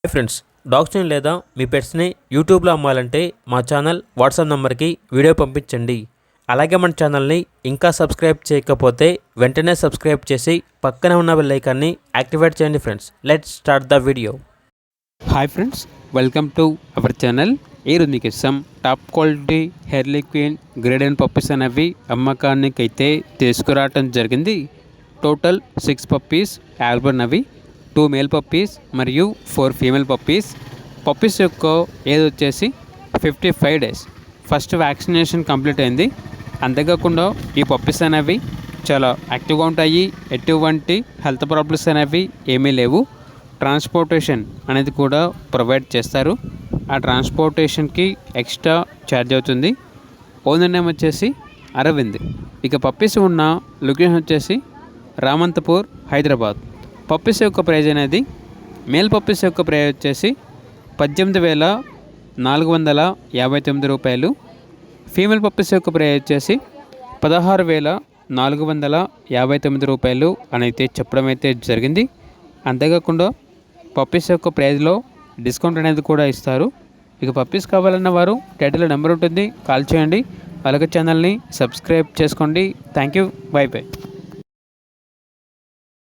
Hi friends, డాగ్స్ని లేదా మీ పెట్స్ని యూట్యూబ్లో అమ్మాలంటే మా ఛానల్ వాట్సాప్ నెంబర్కి వీడియో పంపించండి. అలాగే మన ఛానల్ని ఇంకా సబ్స్క్రైబ్ చేయకపోతే వెంటనే సబ్స్క్రైబ్ చేసి పక్కనే ఉన్న బెల్ ఐకాన్ని యాక్టివేట్ చేయండి. Friends, let's start the video. Hi friends, welcome to our channel. ఈరోజు మీకు ఇస్తాం top quality Hurley queen grade and puppies అనేవి అమ్మకానికి అయితే తీసుకురావటం జరిగింది. టోటల్ 6 పప్పీస్ అవైలబుల్ అవి, 2 మేల్ పప్పీస్ మరియు 4 ఫీమేల్ పప్పీస్. పప్పీస్ యొక్క ఏజ్ వచ్చేసి 55 డేస్. ఫస్ట్ వ్యాక్సినేషన్ కంప్లీట్ అయింది. అంతేకాకుండా ఈ పప్పీస్ అనేవి చాలా యాక్టివ్గా ఉంటాయి. ఎటువంటి హెల్త్ ప్రాబ్లమ్స్ అనేవి ఏమీ లేవు. ట్రాన్స్పోర్టేషన్ అనేది కూడా ప్రొవైడ్ చేస్తారు. ఆ ట్రాన్స్పోర్టేషన్కి ఎక్స్ట్రా ఛార్జ్ అవుతుంది. ఓనర్ నేమ్ వచ్చేసి అరవింద్. ఇక పప్పీస్ ఉన్న లొకేషన్ వచ్చేసి రామంతపూర్, హైదరాబాద్. పప్పీస్ యొక్క ప్రైజ్ అనేది మేల్ పప్పీస్ యొక్క ప్రైజ్ వచ్చేసి 18,459 రూపాయలు. ఫీమేల్ పప్పీస్ యొక్క ప్రైజ్ వచ్చేసి 16,459 రూపాయలు అని అయితే చెప్పడం అయితే జరిగింది. అంతేకాకుండా పప్పీస్ యొక్క ప్రైజ్లో డిస్కౌంట్ అనేది కూడా ఇస్తారు. ఇక పప్పీస్ కావాలన్న వారు టైటిల్లో నెంబర్ ఉంటుంది, కాల్ చేయండి. అలాగే ఛానల్ని సబ్స్క్రైబ్ చేసుకోండి. Thank you, by by.